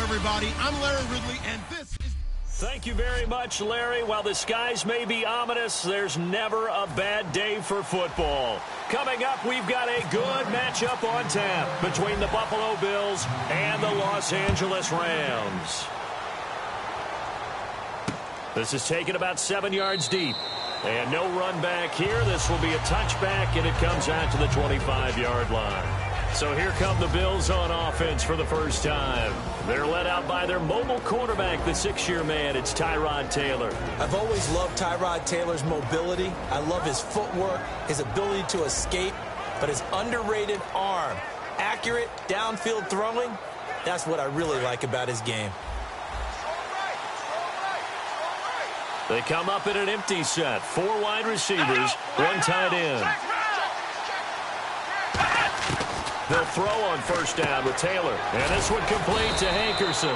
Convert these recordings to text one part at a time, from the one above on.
everybody. I'm Larry Ridley, and this is... Thank you very much, Larry. While the skies may be ominous, there's never a bad day for football. Coming up, we've got a good matchup on tap between the Buffalo Bills and the Los Angeles Rams. This is taken about 7 yards deep. And no run back here. This will be a touchback, and it comes out to the 25-yard line. So here come the Bills on offense for the first time. They're led out by their mobile quarterback, the 6-year man. It's Tyrod Taylor. I've always loved Tyrod Taylor's mobility. I love his footwork, his ability to escape, but his underrated arm. Accurate, downfield throwing, that's what I really like about his game. They come up in an empty set. 4 wide receivers, 1 tight end. They'll throw on first down with Taylor. And this one complete to Hankerson.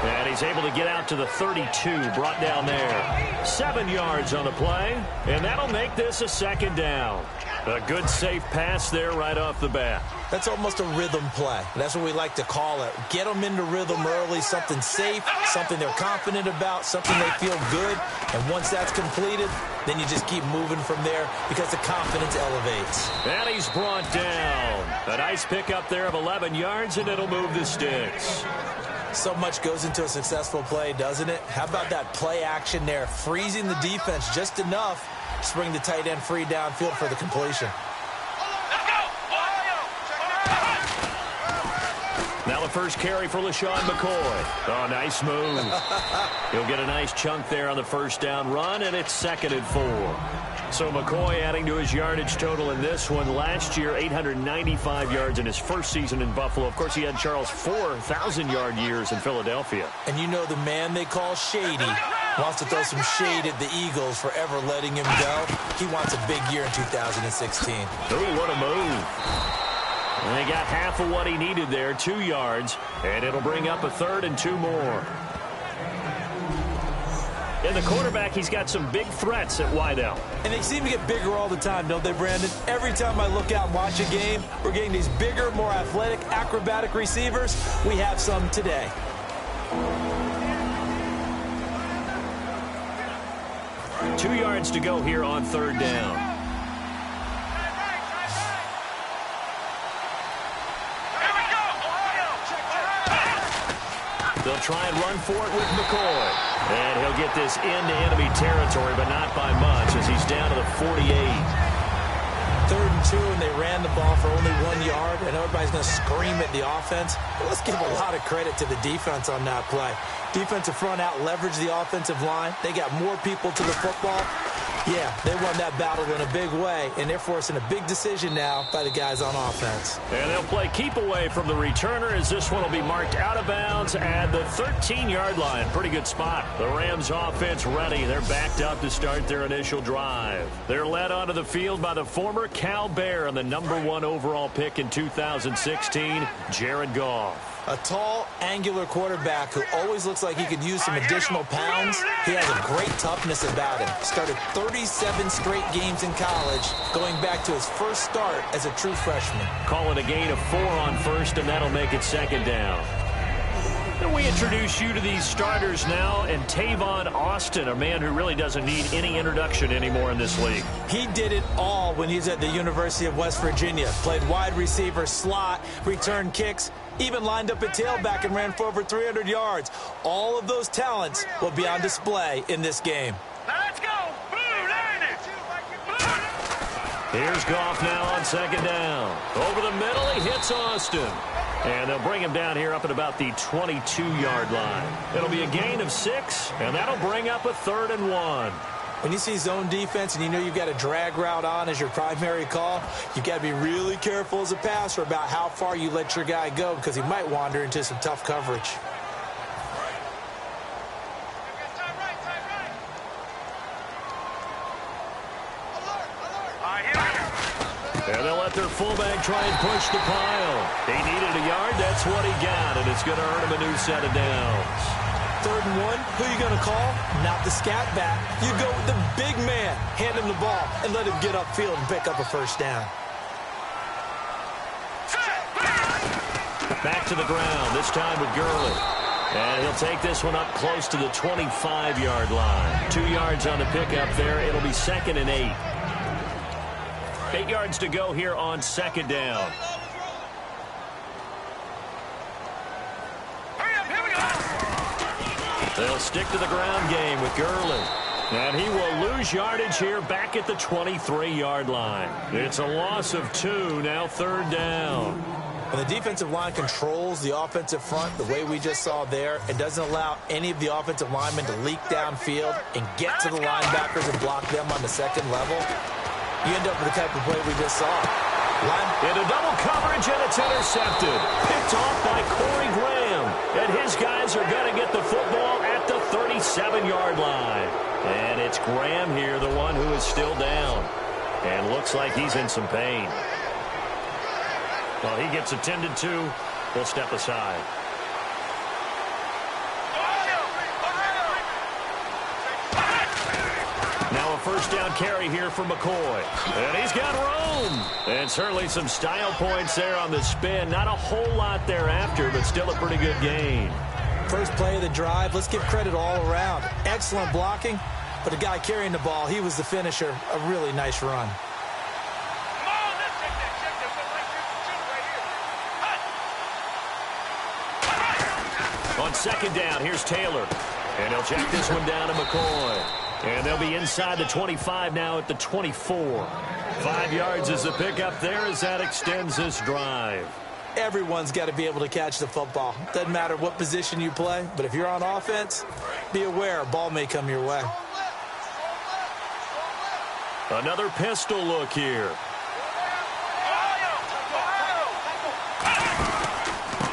And he's able to get out to the 32, brought down there. 7 yards on the play, and that'll make this a second down. A good, safe pass there right off the bat. That's almost a rhythm play. That's what we like to call it. Get them into rhythm early, something safe, something they're confident about, something they feel good. And once that's completed, then you just keep moving from there because the confidence elevates. And he's brought down. A nice pickup there of 11 yards, and it'll move the sticks. So much goes into a successful play, doesn't it? How about that play action there, freezing the defense just enough to bring the tight end free downfield for the completion. Now the first carry for LaShawn McCoy. Oh, nice move. He'll get a nice chunk there on the first down run, and it's 2nd and 4. So McCoy adding to his yardage total in this one. Last year, 895 yards in his first season in Buffalo. Of course, he had Charles 4,000-yard years in Philadelphia. And you know the man they call Shady wants to throw some shade at the Eagles for ever letting him go. He wants a big year in 2016. Ooh, what a move. And he got half of what he needed there, 2 yards, and it'll bring up a 3rd and 2 more. In the quarterback, he's got some big threats at wideout. And they seem to get bigger all the time, don't they, Brandon? Every time I look out and watch a game, we're getting these bigger, more athletic, acrobatic receivers. We have some today. Two yards to go here on 3rd down. They'll try and run for it with McCoy. And he'll get this into enemy territory, but not by much as he's down to the 48. 3rd and 2, and they ran the ball for only 1 yard. I know everybody's going to scream at the offense, but let's give a lot of credit to the defense on that play. Defensive front out leveraged the offensive line. They got more people to the football. Yeah, they won that battle in a big way, and they're forcing a big decision now by the guys on offense. And they'll play keep away from the returner as this one will be marked out of bounds at the 13-yard line. Pretty good spot. The Rams offense ready. They're backed up to start their initial drive. They're led onto the field by the former Cal Bear and the #1 overall pick in 2016, Jared Goff. A tall, angular quarterback who always looks like he could use some additional pounds. He has a great toughness about him. Started 37 straight games in college, going back to his first start as a true freshman. Calling a gain of 4 on first, and that'll make it 2nd down. And we introduce you to these starters now, and Tavon Austin, a man who really doesn't need any introduction anymore in this league. He did it all when he was at the University of West Virginia. Played wide receiver, slot, returned kicks, even lined up at tailback and ran for over 300 yards. All of those talents will be on display in this game. Let's go! Here's Goff now on 2nd down. Over the middle, he hits Austin. And they'll bring him down here up at about the 22-yard line. It'll be a gain of 6, and that'll bring up a 3rd and 1. When you see zone defense and you know you've got a drag route on as your primary call, you've got to be really careful as a passer about how far you let your guy go because he might wander into some tough coverage. And they'll let their fullback try and push the pile. He needed a yard. That's what he got, and it's going to earn him a new set of downs. 3rd and 1, who are you going to call? Not the scat back. You go with the big man. Hand him the ball and let him get upfield and pick up a first down. Back to the ground, this time with Gurley. And he'll take this one up close to the 25-yard line. 2 yards on the pickup there. It'll be 2nd and 8. 8 yards to go here on 2nd down. They'll stick to the ground game with Gurley. And he will lose yardage here back at the 23-yard line. It's a loss of 2, now 3rd down. When the defensive line controls the offensive front the way we just saw there, it doesn't allow any of the offensive linemen to leak downfield and get to the linebackers and block them on the second level. You end up with the type of play we just saw. Into double coverage, and it's intercepted. Picked off by Corey Graham. And his guys are going to get the football at the 37-yard line. And it's Graham here, the one who is still down. And looks like he's in some pain. Well, he gets attended to. We'll step aside. Now a 1st down carry here for McCoy. And he's got room. And certainly some style points there on the spin. Not a whole lot thereafter, but still a pretty good gain. First play of the drive, let's give credit all around. Excellent blocking, but the guy carrying the ball, he was the finisher. A really nice run. On 2nd down, here's Taylor. And he'll check this one down to McCoy. And they'll be inside the 25 now at the 24. 5 yards is the pickup there as that extends this drive. Everyone's got to be able to catch the football. Doesn't matter what position you play, but if you're on offense, be aware a ball may come your way. Another pistol look here.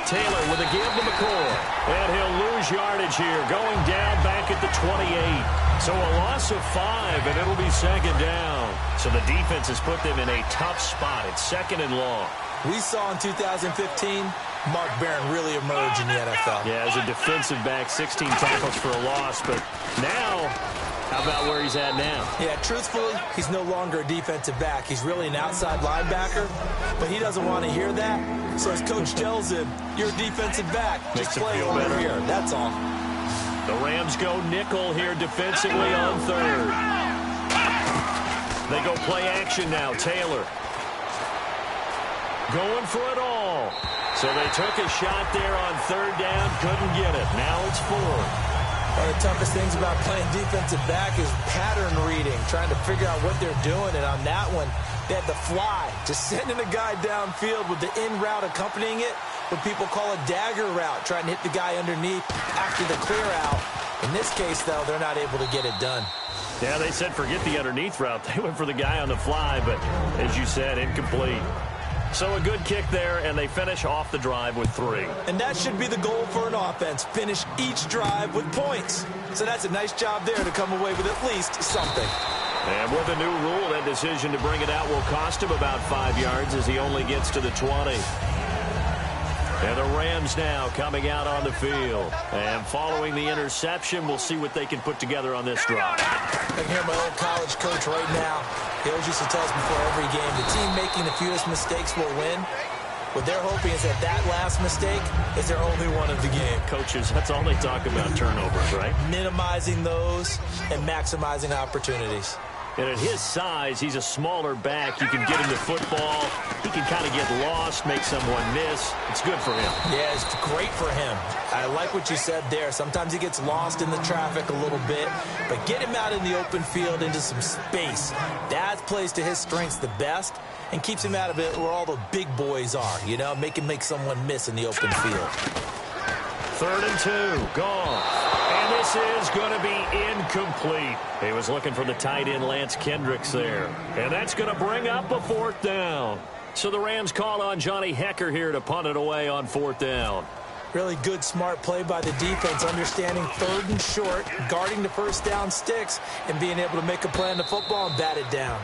Taylor with a give to McCoy. And he'll lose yardage here, going down back at the 28. So a loss of 5, and it'll be 2nd down. So the defense has put them in a tough spot. It's 2nd and long. We saw in 2015 Mark Barron really emerge in the NFL. Yeah, as a defensive back, 16 tackles for a loss. But now, how about where he's at now? Yeah, truthfully, he's no longer a defensive back. He's really an outside linebacker, but he doesn't want to hear that. So his coach tells him, you're a defensive back. Just play over here. That's all. The Rams go nickel here defensively on 3rd. They go play action now. Taylor going for it all. So they took a shot there on 3rd down. Couldn't get it. Now it's 4th. One of the toughest things about playing defensive back is pattern reading, trying to figure out what they're doing. And on that one, they had the fly, just sending a guy downfield with the in route accompanying it, what people call a dagger route, trying to hit the guy underneath after the clear out. In this case, though, they're not able to get it done. Yeah, they said forget the underneath route. They went for the guy on the fly, but as you said, incomplete. So a good kick there, and they finish off the drive with 3. And that should be the goal for an offense, finish each drive with points. So that's a nice job there to come away with at least something. And with the new rule, that decision to bring it out will cost him about 5 yards as he only gets to the 20. And the Rams now coming out on the field. And following the interception, we'll see what they can put together on this drive. I can hear my old college coach right now. He always used to tell us before every game, the team making the fewest mistakes will win. What they're hoping is that last mistake is their only one of the game. Coaches, that's all they talk about, turnovers, right? Minimizing those and maximizing opportunities. And at his size, he's a smaller back. You can get him the football. He can kind of get lost, make someone miss. It's good for him. Yeah, it's great for him. I like what you said there. Sometimes he gets lost in the traffic a little bit, but get him out in the open field into some space. That plays to his strengths the best and keeps him out of it where all the big boys are, you know, make someone miss in the open field. 3rd and 2, gone. And this is going to be incomplete. He was looking for the tight end Lance Kendricks there. And that's going to bring up a 4th down. So the Rams call on Johnny Hecker here to punt it away on 4th down. Really good, smart play by the defense, understanding 3rd and short, guarding the 1st down sticks, and being able to make a play on the football and bat it down.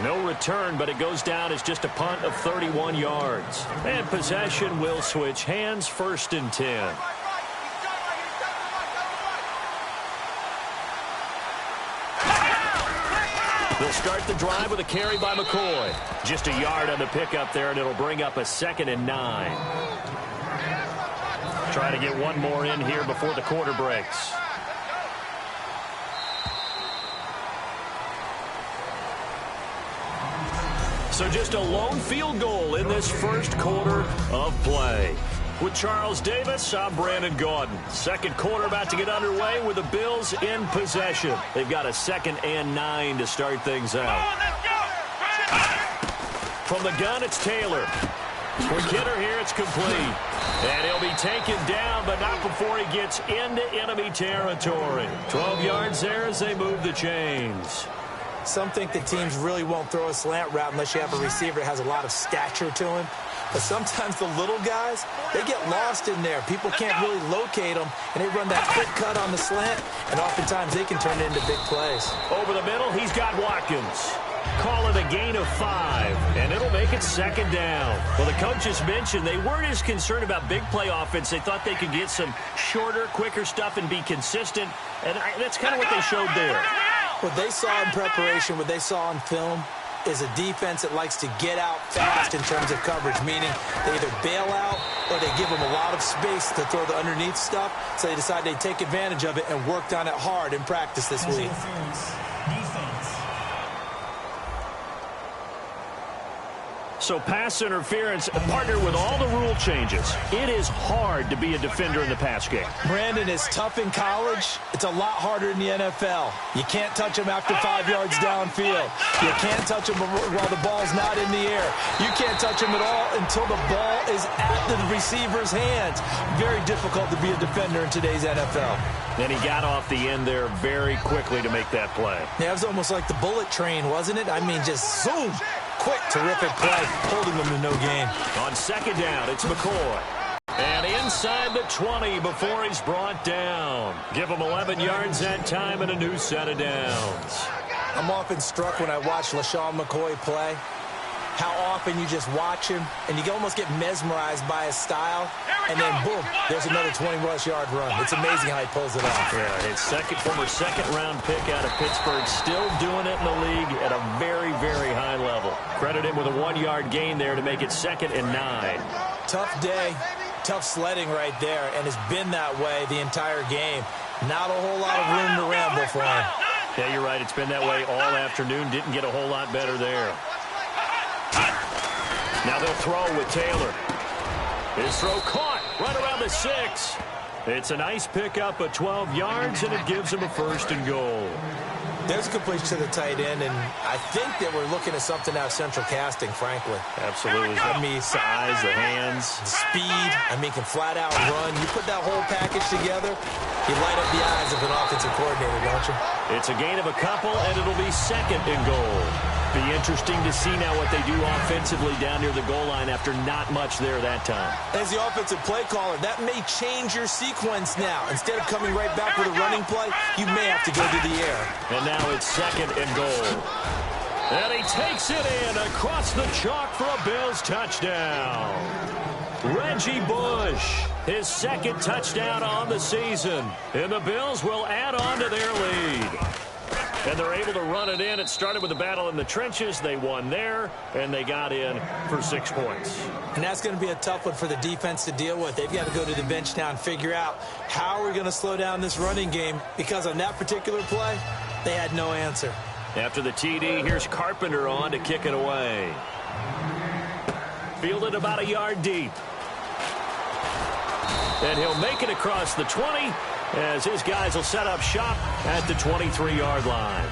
No return, but it goes down as just a punt of 31 yards. And possession will switch hands, 1st and 10. They'll start the drive with a carry by McCoy. Just a yard on the pickup there, and it'll bring up a 2nd and 9. Try to get one more in here before the quarter breaks. So just a lone field goal in this first quarter of play. With Charles Davis, I'm Brandon Gaudin. Second quarter about to get underway with the Bills in possession. They've got a 2nd and 9 to start things out. From the gun, it's Taylor. For Kidder here, it's complete. And he'll be taken down, but not before he gets into enemy territory. 12 yards there as they move the chains. Some think that teams really won't throw a slant route unless you have a receiver that has a lot of stature to him. But sometimes the little guys, they get lost in there. People can't really locate them, and they run that quick cut on the slant, and oftentimes they can turn it into big plays. Over the middle, he's got Watkins. Call it a gain of 5, and it'll make it 2nd down. Well, the coaches mentioned they weren't as concerned about big play offense. They thought they could get some shorter, quicker stuff and be consistent, and that's kind of what they showed there. What they saw in preparation, what they saw on film, is a defense that likes to get out fast in terms of coverage, meaning they either bail out or they give them a lot of space to throw the underneath stuff, so they decide they take advantage of it and worked on it hard in practice this week. So pass interference partnered with all the rule changes. It is hard to be a defender in the pass game. Brandon, is tough in college. It's a lot harder in the NFL. You can't touch him after 5 yards downfield. You can't touch him while the ball's not in the air. You can't touch him at all until the ball is at the receiver's hands. Very difficult to be a defender in today's NFL. And he got off the end there very quickly to make that play. Yeah, it was almost like the bullet train, wasn't it? I mean, just zoom. Quick, terrific play, holding them to no gain. On 2nd down, it's McCoy. And inside the 20 before he's brought down. Give him 11 yards that time and a new set of downs. I'm often struck when I watch LaShawn McCoy play, how often you just watch him and you almost get mesmerized by his style, and then boom, there's another 20-rush yard run. It's amazing how he pulls it off. Yeah, his former second-round pick out of Pittsburgh, still doing it in the league at a very, very high level. Credit him with a 1-yard gain there to make it 2nd and 9. Tough day, tough sledding right there, and it's been that way the entire game. Not a whole lot of room to ramble for him. Yeah, you're right. It's been that way all afternoon. Didn't get a whole lot better there. Now they'll throw with Taylor. His throw caught right around the 6. It's a nice pickup of 12 yards, and it gives him a 1st and goal. There's a completion to the tight end, and I think that we're looking at something out of central casting, frankly. Absolutely. I mean, size, the hands. The speed. I mean, can flat out run. You put that whole package together, you light up the eyes of an offensive coordinator, don't you? It's a gain of a couple, and it'll be 2nd and goal. Be interesting to see now what they do offensively down near the goal line after not much there that time. As the offensive play caller, that may change your sequence now. Instead of coming right back with a running play, you may have to go to the air. And now it's 2nd and goal. And he takes it in across the chalk for a Bills touchdown. Reggie Bush, his 2nd touchdown on the season. And the Bills will add on to their lead. And they're able to run it in. It started with a battle in the trenches. They won there, and they got in for 6 points. And that's going to be a tough one for the defense to deal with. They've got to go to the bench now and figure out how are we going to slow down this running game, because on that particular play, they had no answer. After the TD, here's Carpenter on to kick it away. Fielded about a yard deep. And he'll make it across the 20 as his guys will set up shop at the 23-yard line.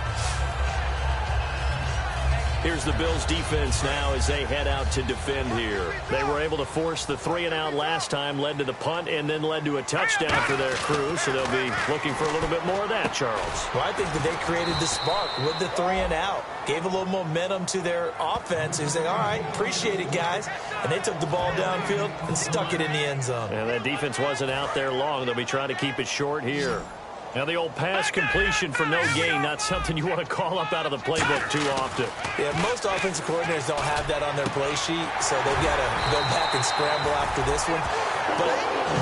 Here's the Bills defense now as they head out to defend here. They were able to force the 3-and-out last time, led to the punt, and then led to a touchdown for their crew, so they'll be looking for a little bit more of that, Charles. Well, I think that they created the spark with the 3-and-out, gave a little momentum to their offense, who said, all right, appreciate it, guys. And they took the ball downfield and stuck it in the end zone. And that defense wasn't out there long. They'll be trying to keep it short here. Now the old pass completion for no gain, not something you want to call up out of the playbook too often. Yeah, most offensive coordinators don't have that on their play sheet, so they've got to go back and scramble after this one. But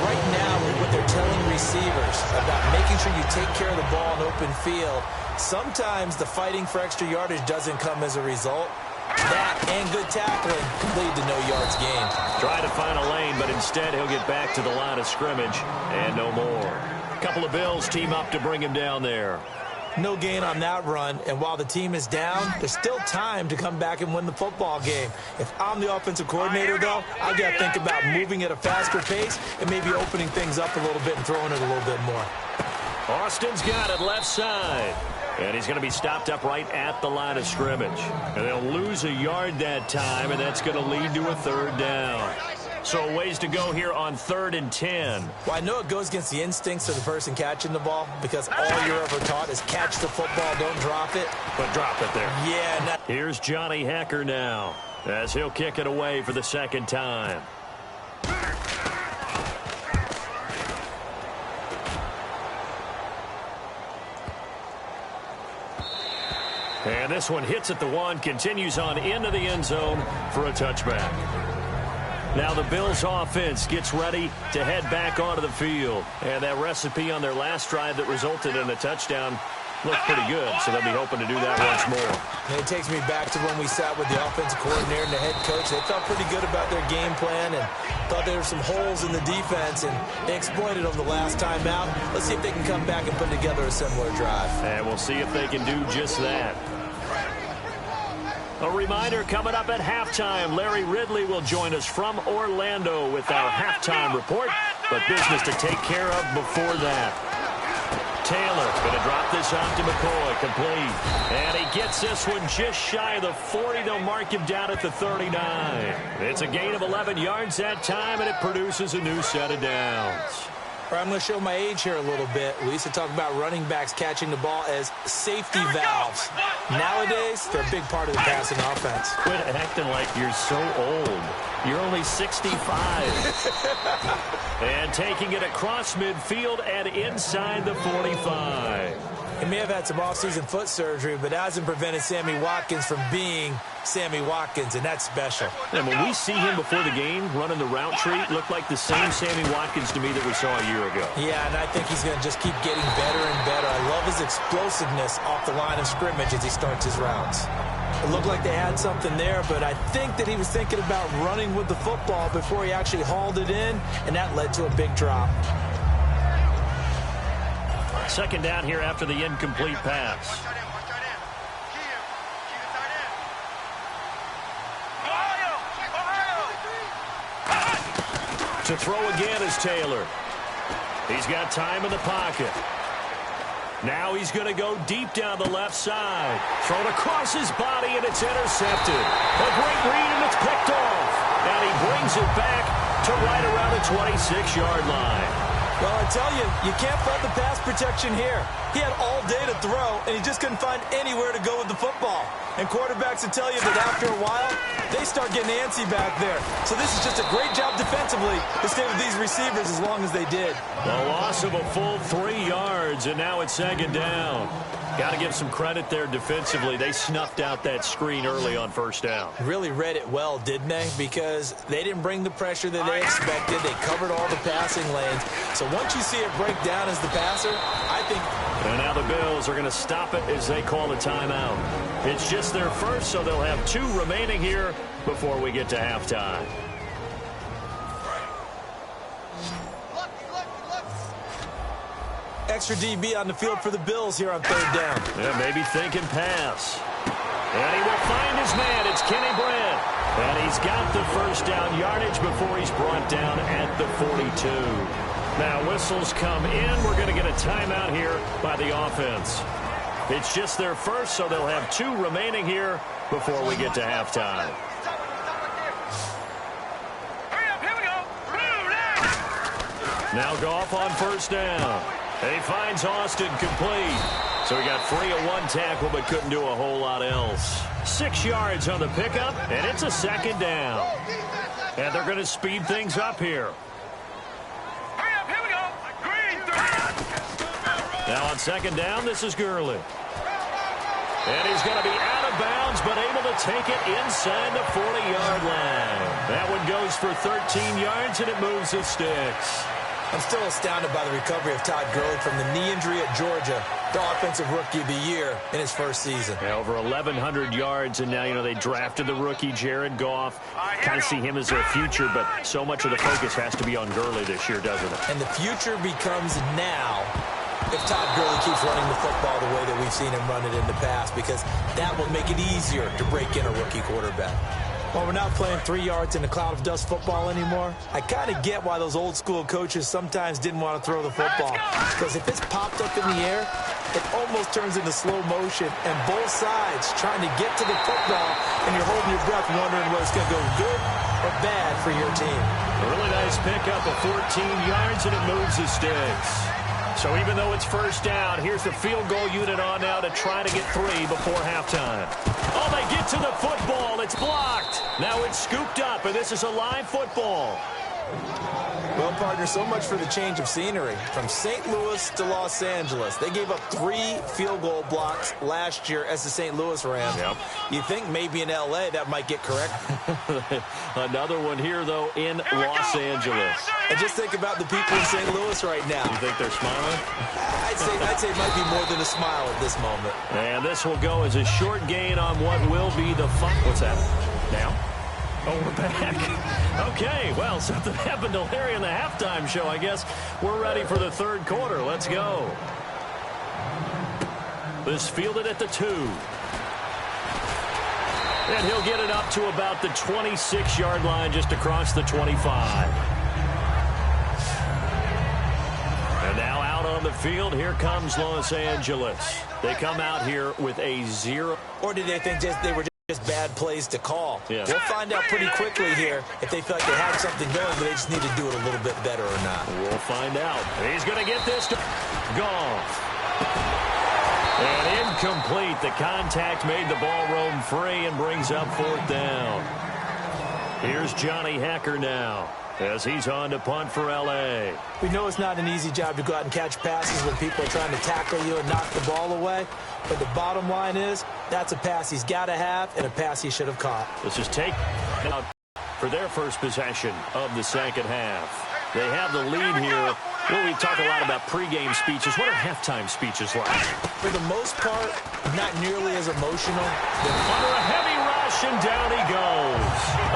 right now, what they're telling receivers about making sure you take care of the ball in open field, sometimes the fighting for extra yardage doesn't come as a result. That and good tackling lead to no yards gained. Trying to find a lane, but instead he'll get back to the line of scrimmage and no more. A couple of Bills team up to bring him down there. No gain on that run, and while the team is down, there's still time to come back and win the football game. If I'm the offensive coordinator, though, I got to think about moving at a faster pace and maybe opening things up a little bit and throwing it a little bit more. Austin's got it left side. And he's going to be stopped up right at the line of scrimmage. And they'll lose a yard that time, and that's going to lead to a third down. So ways to go here on 3rd and 10. Well, I know it goes against the instincts of the person catching the ball because all you're ever taught is catch the football, don't drop it. But drop it there. Yeah. Here's Johnny Hecker now as he'll kick it away for the second time. And this one hits at the 1, continues on into the end zone for a touchback. Now the Bills offense gets ready to head back onto the field. And that recipe on their last drive that resulted in a touchdown looked pretty good, so they'll be hoping to do that once more. And it takes me back to when we sat with the offensive coordinator and the head coach. They felt pretty good about their game plan and thought there were some holes in the defense, and they exploited them the last time out. Let's see if they can come back and put together a similar drive. And we'll see if they can do just that. A reminder, coming up at halftime, Larry Ridley will join us from Orlando with our halftime report, but business to take care of before that. Taylor going to drop this off to McCoy, complete. And he gets this one just shy of the 40. They'll mark him down at the 39. It's a gain of 11 yards that time, and it produces a new set of downs. I'm going to show my age here a little bit. We used to talk about running backs catching the ball as safety valves. Nowadays, they're a big part of the passing offense. Quit acting like you're so old. You're only 65. And taking it across midfield and inside the 45. He may have had some offseason foot surgery, but that hasn't prevented Sammy Watkins from being Sammy Watkins, and that's special. And when we see him before the game running the route tree, it looked like the same Sammy Watkins to me that we saw a year ago. Yeah, and I think he's going to just keep getting better and better. I love his explosiveness off the line of scrimmage as he starts his routes. It looked like they had something there, but I think that he was thinking about running with the football before he actually hauled it in, and that led to a big drop. Second down here after the incomplete pass. To throw again is Taylor. He's got time in the pocket. Now he's going to go deep down the left side. Thrown across his body, and it's intercepted. A great read, and it's picked off. And he brings it back to right around the 26-yard line. Well, I tell you, you can't fault the pass protection here. He had all day to throw, and he just couldn't find anywhere to go with the football. And quarterbacks will tell you that after a while, they start getting antsy back there. So this is just a great job defensively to stay with these receivers as long as they did. A loss of a full 3 yards, and now it's second down. Got to give some credit there defensively. They snuffed out that screen early on first down. Really read it well, didn't they? Because they didn't bring the pressure that they expected. They covered all the passing lanes. So once you see it break down as the passer, I think... And now the Bills are going to stop it as they call a timeout. It's just their first, so they'll have 2 remaining here before we get to halftime. Extra DB on the field for the Bills here on third down. Yeah, maybe thinking pass. And he will find his man. It's Kenny Brent. And he's got the first down yardage before he's brought down at the 42. Now whistles come in. We're going to get a timeout here by the offense. It's just their first, so they'll have 2 remaining here before we get to halftime. Now Goff on first down. And he finds Austin complete. So he got free of 1 tackle but couldn't do a whole lot else. 6 yards on the pickup, and it's a second down. And they're going to speed things up here. Now on second down, this is Gurley. And he's going to be out of bounds, but able to take it inside the 40-yard line. That one goes for 13 yards, and it moves the sticks. I'm still astounded by the recovery of Todd Gurley from the knee injury at Georgia. the Offensive Rookie of the Year in his first season. Yeah, over 1,100 yards, and now, they drafted the rookie, Jared Goff. Kind of see him as their future, but so much of the focus has to be on Gurley this year, doesn't it? And the future becomes now if Todd Gurley keeps running the football the way that we've seen him run it in the past, because that will make it easier to break in a rookie quarterback. Well, we're not playing 3 yards in a cloud of dust football anymore. I kind of get why those old-school coaches sometimes didn't want to throw the football, because if it's popped up in the air, it almost turns into slow motion, and both sides trying to get to the football, and you're holding your breath wondering whether it's going to go good or bad for your team. A really nice pickup of 14 yards, and it moves the sticks. So even though it's first down, here's the field goal unit on now to try to get 3 before halftime. Oh, they get to the football. It's blocked. Now it's scooped up, and this is a live football. Well, partner, so much for the change of scenery. From St. Louis to Los Angeles. They gave up 3 field goal blocks last year as the St. Louis Rams. Yep. You think maybe in L.A. that might get correct? Another one here, though, in Los Angeles. And just think about the people in St. Louis right now. You think they're smiling? I'd say it might be more than a smile at this moment. And this will go as a short gain on what will be the fun. What's that? Now? Oh, we're back. Okay, well, something happened to Larry in the halftime show, I guess. We're ready for the third quarter. Let's go. This fielded at the 2. And he'll get it up to about the 26-yard line, just across the 25. And now out on the field, here comes Los Angeles. They come out here with a 0. Or did they think they were just bad plays to call? Yeah. We'll find out pretty quickly here if they feel like they had something going, but they just need to do it a little bit better or not. We'll find out. He's going to get this to Goff. And incomplete. The contact made the ball roam free and brings up 4th down. Here's Johnny Hacker now as he's on to punt for L.A. We know it's not an easy job to go out and catch passes when people are trying to tackle you and knock the ball away. But the bottom line is that's a pass he's got to have and a pass he should have caught. This is taken out for their first possession of the second half. They have the lead here. Well, we talk a lot about pregame speeches. What are halftime speeches like? For the most part, not nearly as emotional. Under a heavy rush, and down he goes.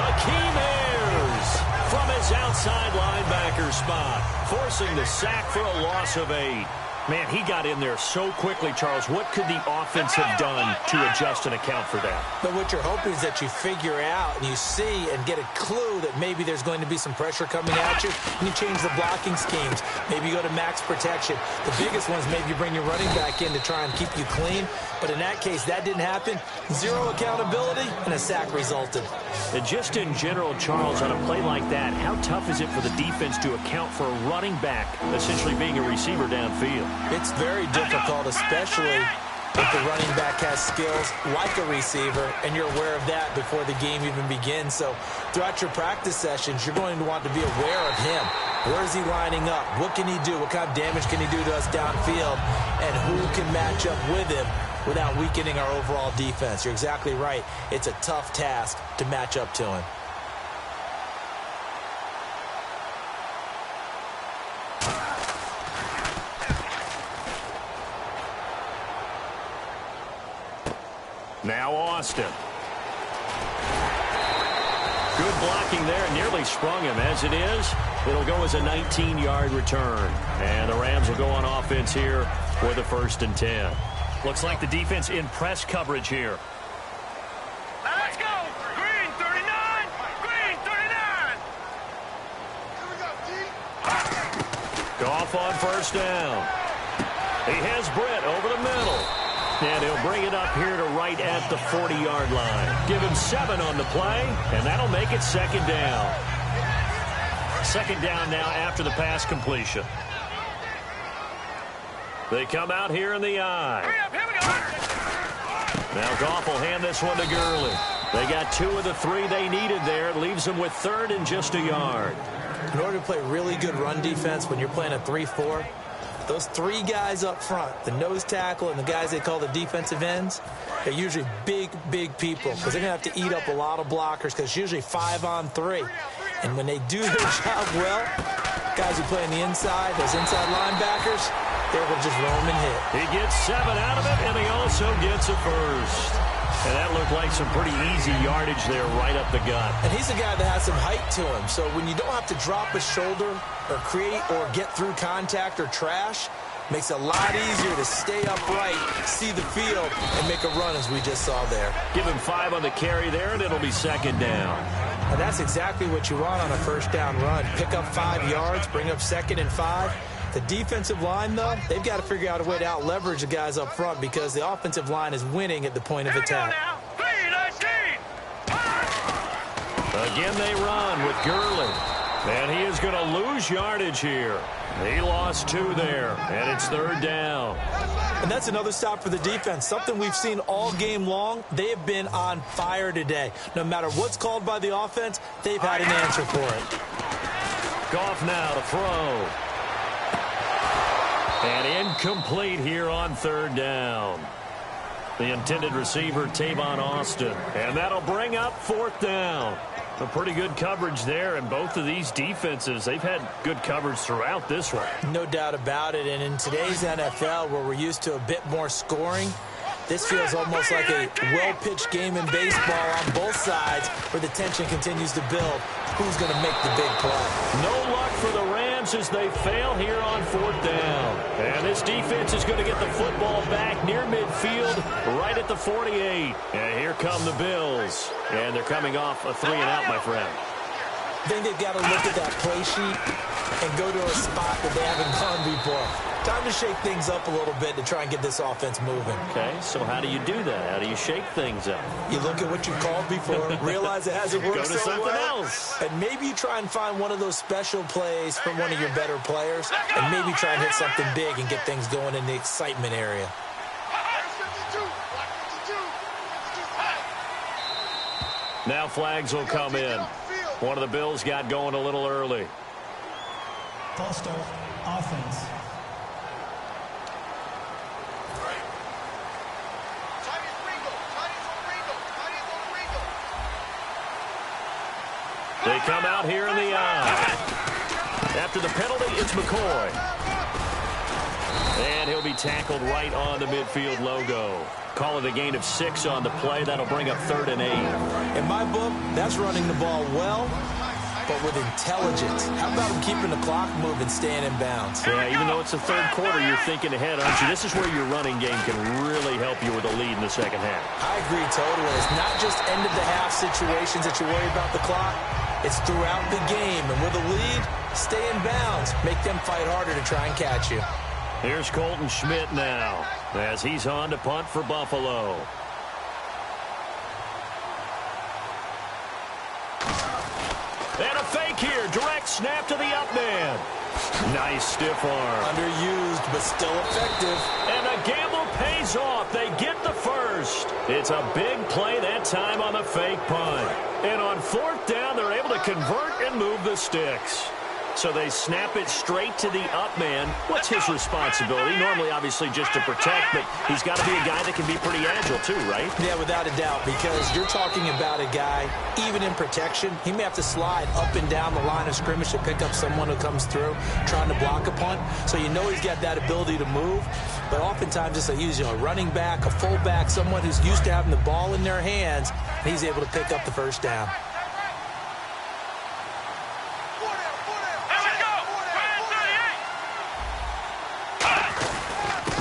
Akeem Ayers from his outside linebacker spot, forcing the sack for a loss of 8. Man, he got in there so quickly, Charles. What could the offense have done to adjust and account for that? But what you're hoping is that you figure out and you see and get a clue that maybe there's going to be some pressure coming at you, and you change the blocking schemes. Maybe you go to max protection. The biggest one is maybe you bring your running back in to try and keep you clean. But in that case, that didn't happen. 0 accountability, and a sack resulted. And just in general, Charles, on a play like that, how tough is it for the defense to account for a running back essentially being a receiver downfield? It's very difficult, especially if the running back has skills like a receiver, and you're aware of that before the game even begins. So throughout your practice sessions, you're going to want to be aware of him. Where is he lining up? What can he do? What kind of damage can he do to us downfield? And who can match up with him without weakening our overall defense? You're exactly right. It's a tough task to match up to him. Now Austin. Good blocking there. Nearly sprung him. As it is, it'll go as a 19-yard return. And the Rams will go on offense here for the 1st and 10. Looks like the defense in press coverage here. Let's go! Green 39! Green 39! Goff on 1st down. He has Britt over the middle. And he'll bring it up here to right at the 40-yard line. Give him 7 on the play, and that'll make it 2nd down. 2nd down now after the pass completion. They come out here in the eye. Now Goff will hand this one to Gurley. They got 2 of the 3 they needed there. It leaves them with 3rd and just a yard. In order to play really good run defense when you're playing a 3-4, those 3 guys up front, the nose tackle and the guys they call the defensive ends, they're usually big people because they're going to have to eat up a lot of blockers because it's usually 5 on 3. And when they do their job well, Guys who play on the inside, those inside linebackers, they're able to just roam and hit. He gets 7 out of it, and he also gets a first. And that looked like some pretty easy yardage there right up the gut. And he's a guy that has some height to him. So when you don't have to drop a shoulder or create or get through contact or trash, makes it a lot easier to stay upright, see the field, and make a run as we just saw there. Give him 5 on the carry there, and it'll be 2nd down. And that's exactly what you want on a first down run. Pick up 5 yards, bring up 2nd and 5. The defensive line, though, they've got to figure out a way to out-leverage the guys up front because the offensive line is winning at the point of attack. Again, they run with Gurley. And he is going to lose yardage here. He lost 2 there, and it's 3rd down. And that's another stop for the defense. Something we've seen all game long. They have been on fire today. No matter what's called by the offense, they've had an answer for it. Goff now to throw. And incomplete here on 3rd down. The intended receiver, Tavon Austin. And that'll bring up 4th down. A pretty good coverage there, and both of these defenses, they've had good coverage throughout this one. No doubt about it, and in today's NFL, where we're used to a bit more scoring, this feels almost like a well-pitched game in baseball on both sides where the tension continues to build. Who's going to make the big play? No luck for the Rams as they fail here on 4th down. And this defense is going to get the football back near midfield, right at the 48. And here come the Bills. And they're coming off a 3-and-out, my friend. I think they've got to look at that play sheet and go to a spot that they haven't gone before. Time to shake things up a little bit to try and get this offense moving. Okay, so how do you do that? How do you shake things up? You look at what you called before, realize it hasn't worked so well. Go to something else. And maybe you try and find one of those special plays from one of your better players, and maybe try and hit something big and get things going in the excitement area. Now flags will come in. One of the Bills got going a little early. False start, offense. They come out here in the eye. After the penalty, it's McCoy. And he'll be tackled right on the midfield logo. Call it a gain of 6 on the play. That'll bring up 3rd and 8. In my book, that's running the ball well, but with intelligence. How about him keeping the clock moving, staying in bounds? Yeah, even though it's the 3rd quarter, you're thinking ahead, aren't you? This is where your running game can really help you with a lead in the 2nd half. I agree totally. It's not just end-of-the-half situations that you worry about the clock. It's throughout the game. And with a lead, stay in bounds. Make them fight harder to try and catch you. Here's Colton Schmidt now as he's on to punt for Buffalo. And a fake here. Direct snap to the up man. Nice stiff arm. Underused, but still effective. And the gamble pays off. They get the first. It's a big play that time on the fake punt. And on 4th down, they're able to convert and move the sticks. So they snap it straight to the up man. What's his responsibility? Normally, obviously, just to protect, but he's got to be a guy that can be pretty agile too, right? Yeah, without a doubt, because you're talking about a guy, even in protection, he may have to slide up and down the line of scrimmage to pick up someone who comes through trying to block a punt. So you know he's got that ability to move, but oftentimes it's a running back, a fullback, someone who's used to having the ball in their hands, and he's able to pick up the first down.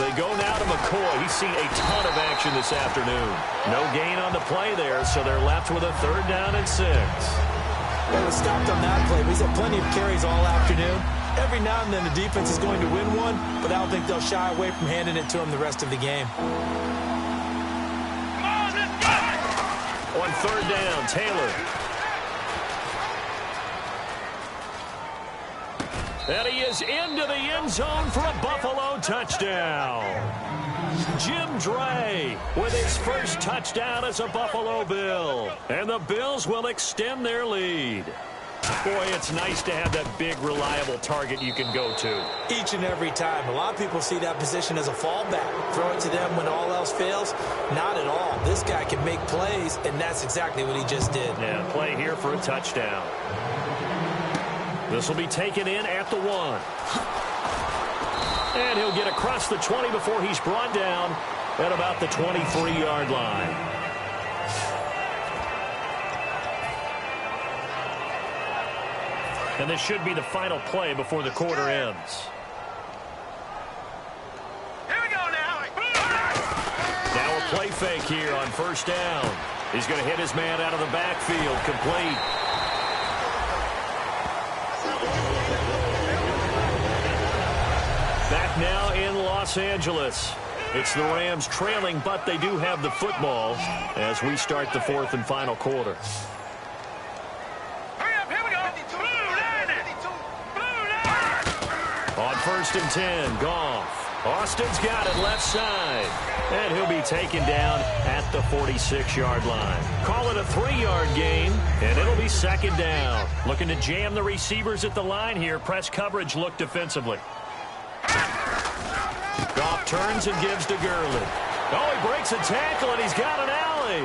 They go now to McCoy. He's seen a ton of action this afternoon. No gain on the play there, so they're left with a 3rd down and 6. Well, was stopped on that play, but he's had plenty of carries all afternoon. Every now and then the defense is going to win one, but I don't think they'll shy away from handing it to him the rest of the game. On 3rd down, Taylor. And he is into the end zone for a Buffalo touchdown. Jim Dre with his first touchdown as a Buffalo Bill. And the Bills will extend their lead. Boy, it's nice to have that big, reliable target you can go to. Each and every time. A lot of people see that position as a fallback. Throw it to them when all else fails. Not at all. This guy can make plays, and that's exactly what he just did. Yeah, play here for a touchdown. This will be taken in at the 1. And he'll get across the 20 before he's brought down at about the 23-yard line. And this should be the final play before the quarter ends. Here we go now. Now a play fake here on first down. He's going to hit his man out of the backfield, complete. Back now in Los Angeles. It's the Rams trailing, but they do have the football as we start the 4th and final quarter. Hurry up, here we go. Blue line. On 1st and 10, Goff. Austin's got it left side. And he'll be taken down at the 46-yard line. Call it a 3-yard gain, and it'll be 2nd down. Looking to jam the receivers at the line here. Press coverage look defensively. Goff turns and gives to Gurley. Oh, he breaks a tackle, and he's got an alley.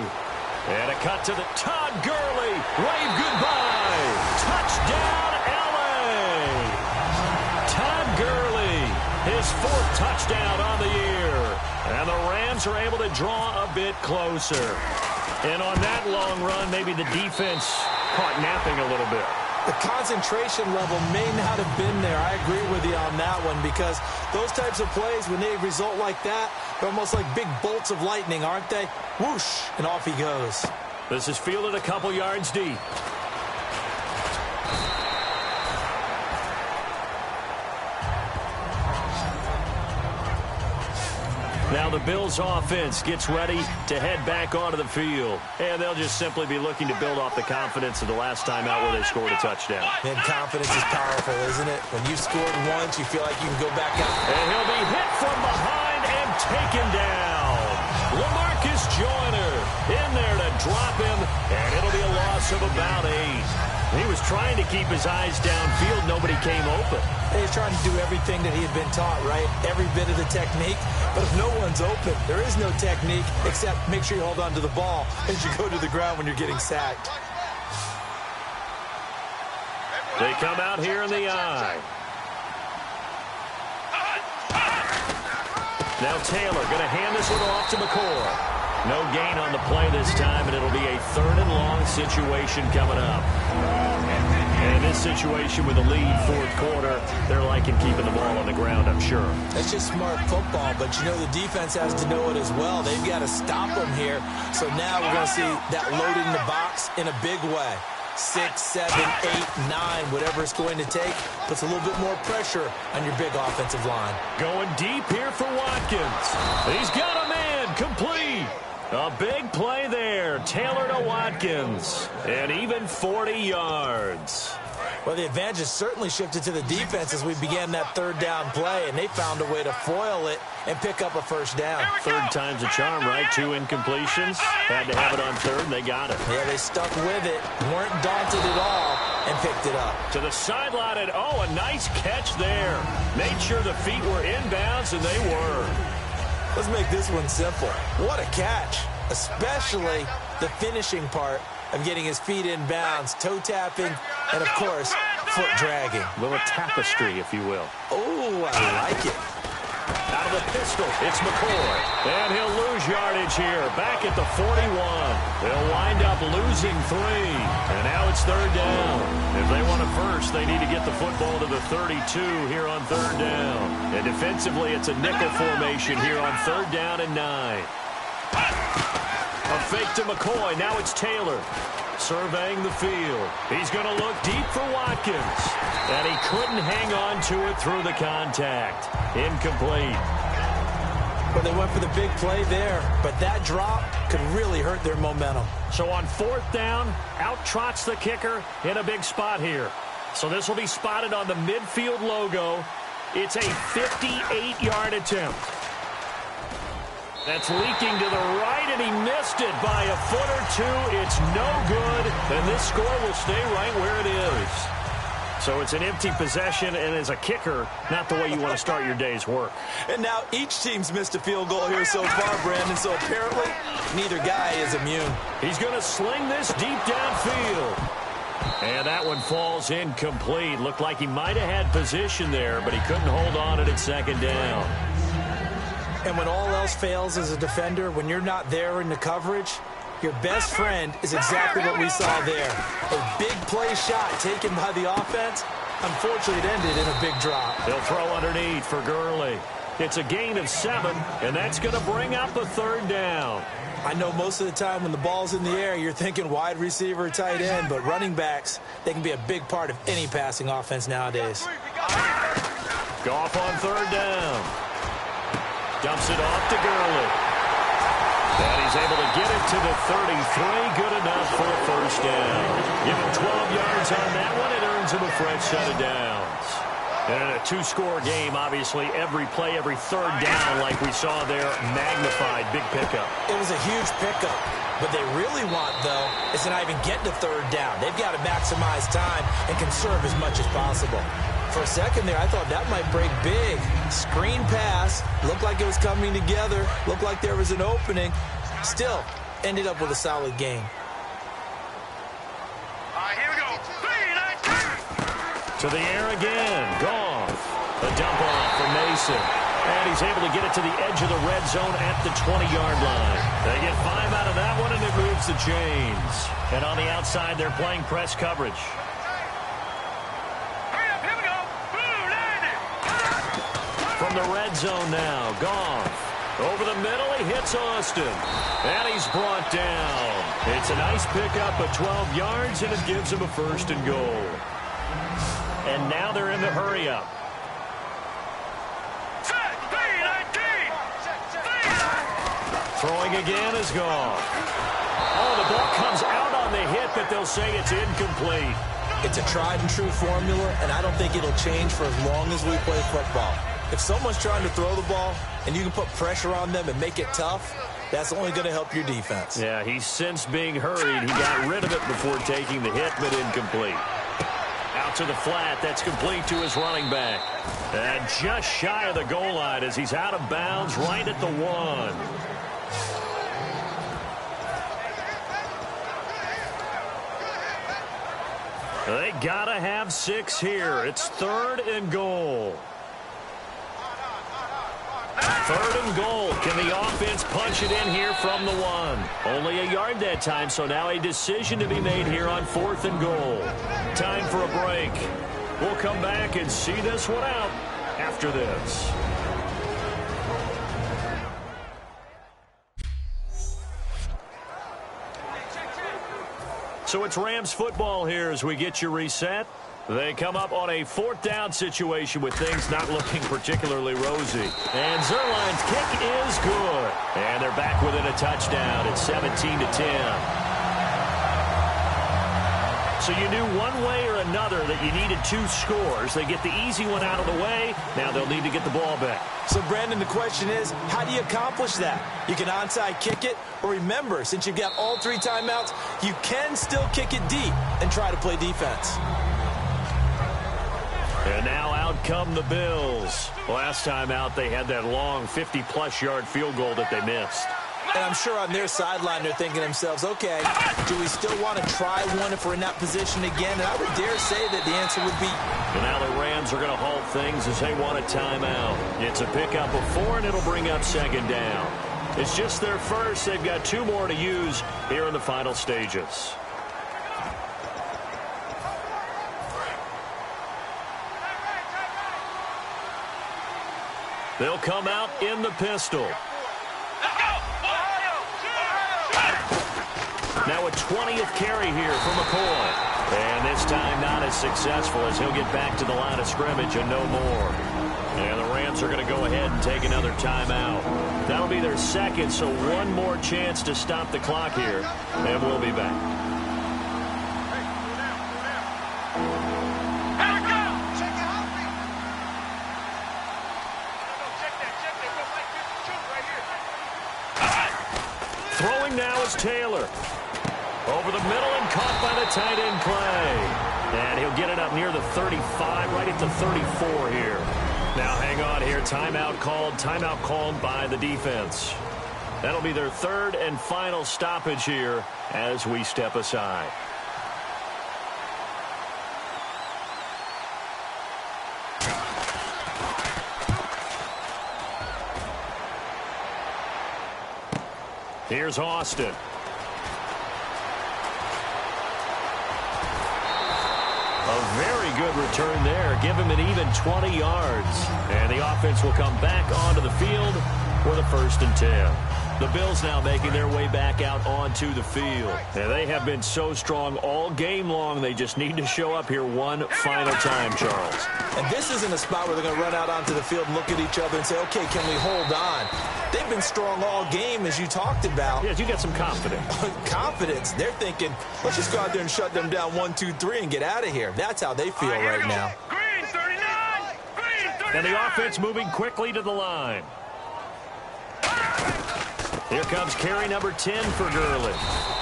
And a cut to the Todd Gurley. Wave goodbye. Touchdown, L.A. Todd Gurley, his 4th touchdown on the year. And the Rams are able to draw a bit closer. And on that long run, maybe the defense caught napping a little bit. The concentration level may not have been there. I agree with you on that one because those types of plays, when they result like that, they're almost like big bolts of lightning, aren't they? Whoosh, and off he goes. This is fielded a couple yards deep. Now the Bills offense gets ready to head back onto the field. And they'll just simply be looking to build off the confidence of the last time out where they scored a touchdown. And confidence is powerful, isn't it? When you've scored once, you feel like you can go back out. And he'll be hit from behind and taken down. LaMarcus Joyner in there to drop him. And it'll be a loss of about 8. He was trying to keep his eyes downfield. Nobody came open. He's trying to do everything that he had been taught, right? Every bit of the technique. But if no one's open, there is no technique except make sure you hold on to the ball as you go to the ground when you're getting sacked. They come out here in the eye. Now Taylor going to hand this one off to McCoy. No gain on the play this time, and it'll be a 3rd and long situation coming up. And in this situation with the lead 4th quarter, they're liking keeping the ball on the ground, I'm sure. That's just smart football, but you know the defense has to know it as well. They've got to stop them here. So now we're going to see that load in the box in a big way. 6, 7, 8, 9, whatever it's going to take, puts a little bit more pressure on your big offensive line. Going deep here for Watkins. He's got a man, complete. A big play there. Taylor to Watkins. And even 40 yards. Well, the advantage has certainly shifted to the defense as we began that 3rd down play, and they found a way to foil it and pick up a 1st down. 3rd time's a charm, right? 2 incompletions. Had to have it on 3rd, and they got it. Yeah, they stuck with it, weren't daunted at all, and picked it up. To the sideline, and oh, a nice catch there. Made sure the feet were inbounds, and they were. Let's make this one simple. What a catch, especially the finishing part of getting his feet in bounds, toe tapping, and, of course, foot dragging. A little tapestry, if you will. Oh, I like it. Out of the pistol, it's McCoy. And he'll lose yardage here. Back at the 41. They'll wind up losing 3. And now it's 3rd down. If they want a first, they need to get the football to the 32 here on 3rd down. And defensively, it's a nickel formation here on 3rd down and 9. A fake to McCoy. Now it's Taylor surveying the field. He's going to look deep for Watkins. And he couldn't hang on to it through the contact. Incomplete. Well, they went for the big play there, but that drop could really hurt their momentum. So on 4th down, out trots the kicker in a big spot here. So this will be spotted on the midfield logo. It's a 58-yard attempt. That's leaking to the right, and he missed it by a foot or 2. It's no good, and this score will stay right where it is. So it's an empty possession, and as a kicker, not the way you want to start your day's work. And now each team's missed a field goal here so far, Brandon, so apparently neither guy is immune. He's going to sling this deep downfield. And that one falls incomplete. Looked like he might have had position there, but he couldn't hold on at second down. And when all else fails as a defender, when you're not there in the coverage, your best friend is exactly what we saw there. A big play shot taken by the offense. Unfortunately, it ended in a big drop. They'll throw underneath for Gurley. It's a gain of 7, and that's going to bring up a third down. I know most of the time when the ball's in the air, you're thinking wide receiver, tight end, but running backs, they can be a big part of any passing offense nowadays. Goff on third down. Dumps it off to Gurley. And he's able to get it to the 33. Good enough for a first down. Give him 12 yards on that one. It earns him a fresh set of downs. And in a two-score game, obviously, every play, every third down, like we saw there, magnified. Big pickup. It was a huge pickup. What they really want, though, is to not even get to third down. They've got to maximize time and conserve as much as possible. For a second there, I thought that might break big. Screen pass. Looked like it was coming together. Looked like there was an opening. Still, ended up with a solid game. Here we go. To the air again. Goff. A dump off for Mason. And he's able to get it to the edge of the red zone at the 20-yard line. They get 5 out of that one, and it moves the chains. And on the outside, they're playing press coverage. Hurry up, here we go. Blue, landing. From the red zone now, Goff. Over the middle, he hits Austin. And he's brought down. It's a nice pickup of 12 yards, and it gives him a first and goal. And now they're in the hurry-up. Throwing again is Goff. Oh, the ball comes out on the hit, but they'll say it's incomplete. It's a tried-and-true formula, and I don't think it'll change for as long as we play football. If someone's trying to throw the ball and you can put pressure on them and make it tough, that's only going to help your defense. Yeah, he's since being hurried. He got rid of it before taking the hit, but incomplete. Out to the flat. That's complete to his running back. And just shy of the goal line as he's out of bounds right at the 1. They got to have 6 here. It's 3rd and goal. 3rd and goal. Can the offense punch it in here from the 1? Only a yard that time, so now a decision to be made here on 4th and goal. Time for a break. We'll come back and see this one out after this. So it's Rams football here as we get you reset. They come up on a 4th down situation with things not looking particularly rosy. And Zerline's kick is good. And they're back within a touchdown. It's 17-10. So you knew one way or another that you needed 2 scores. They get the easy one out of the way. Now they'll need to get the ball back. So, Brandon, the question is, how do you accomplish that? You can onside kick it, or remember, since you've got all 3 timeouts, you can still kick it deep and try to play defense. And now out come the Bills. Last time out, they had that long 50-plus yard field goal that they missed. And I'm sure on their sideline they're thinking to themselves, okay, do we still want to try one if we're in that position again? And I would dare say that the answer would be. And now the Rams are going to halt things as they want a timeout. It's a pickup of 4, and it'll bring up 2nd down. It's just their first. They've got 2 more to use here in the final stages. They'll come out in the pistol. Now a 20th carry here for McCoy. And this time not as successful as he'll get back to the line of scrimmage and no more. And the Rams are going to go ahead and take another timeout. That'll be their 2nd, so 1 more chance to stop the clock here. And we'll be back. Throwing now is Taylor. Over the middle and caught by the tight end play. And he'll get it up near the 35, right at the 34 here. Now hang on here. Timeout called by the defense. That'll be their 3rd and final stoppage here as we step aside. Here's Austin. A very good return there. Give him an even 20 yards. And the offense will come back onto the field for the 1st and 10. The Bills now making their way back out onto the field. And they have been so strong all game long. They just need to show up here one final time, Charles. And this isn't a spot where they're going to run out onto the field and look at each other and say, okay, can we hold on? They've been strong all game, as you talked about. Yes, you got some confidence. Confidence. They're thinking, let's just go out there and shut them down 1, 2, 3 and get out of here. That's how they feel right now. Green 39! Green 39! And the offense moving quickly to the line. Here comes carry number 10 for Gurley.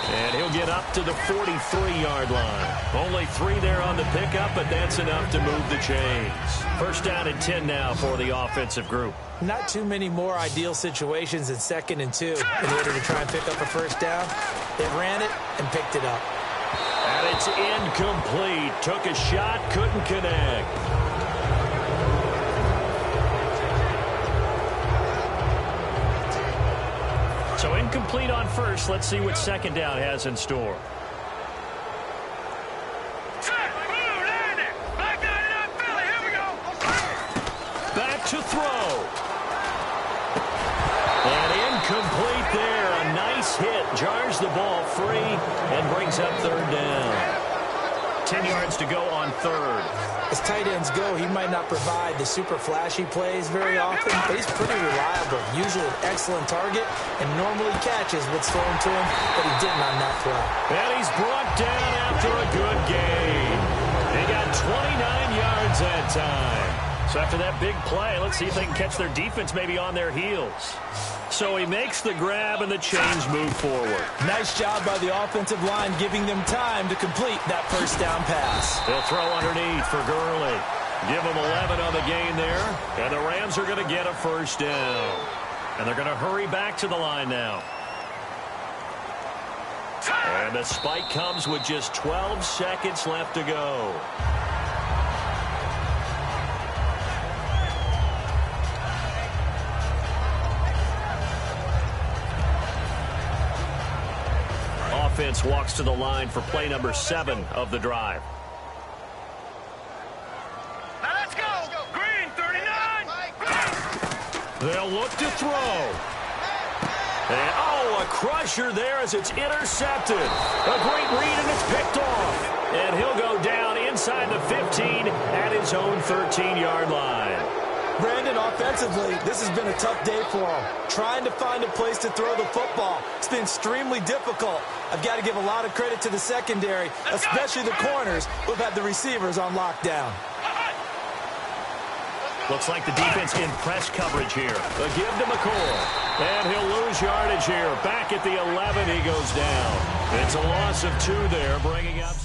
And he'll get up to the 43-yard line. Only 3 there on the pickup, but that's enough to move the chains. 1st down and 10 now for the offensive group. Not too many more ideal situations in 2nd and 2 in order to try and pick up a 1st down. They ran it and picked it up. And it's incomplete. Took a shot, couldn't connect. So incomplete on 1st. Let's see what 2nd down has in store. Back to throw. And incomplete there. A nice hit. Jars the ball free and brings up 3rd down. 10 yards to go on 3rd. As tight ends go, he might not provide the super flashy plays very often, but he's pretty reliable. Usually an excellent target and normally catches what's thrown to him, but he didn't on that play. And he's brought down after a good gain. He got 29 yards that time. So after that big play, let's see if they can catch their defense maybe on their heels. So he makes the grab and the chains move forward. Nice job by the offensive line giving them time to complete that 1st down pass. They'll throw underneath for Gurley. Give him 11 on the gain there. And the Rams are going to get a 1st down. And they're going to hurry back to the line now. And the spike comes with just 12 seconds left to go. Offense walks to the line for play number 7 of the drive. Now let's go! Green 39! They'll look to throw. And, oh, a crusher there as it's intercepted. A great read, and it's picked off. And he'll go down inside the 15 at his own 13-yard line. Brandon, offensively, this has been a tough day for him. Trying to find a place to throw the football. It's been extremely difficult. I've got to give a lot of credit to the secondary, especially the corners who've had the receivers on lockdown. Looks like the defense in press coverage here. A give to McCoy. And he'll lose yardage here. Back at the 11, he goes down. It's a loss of 2 there, bringing up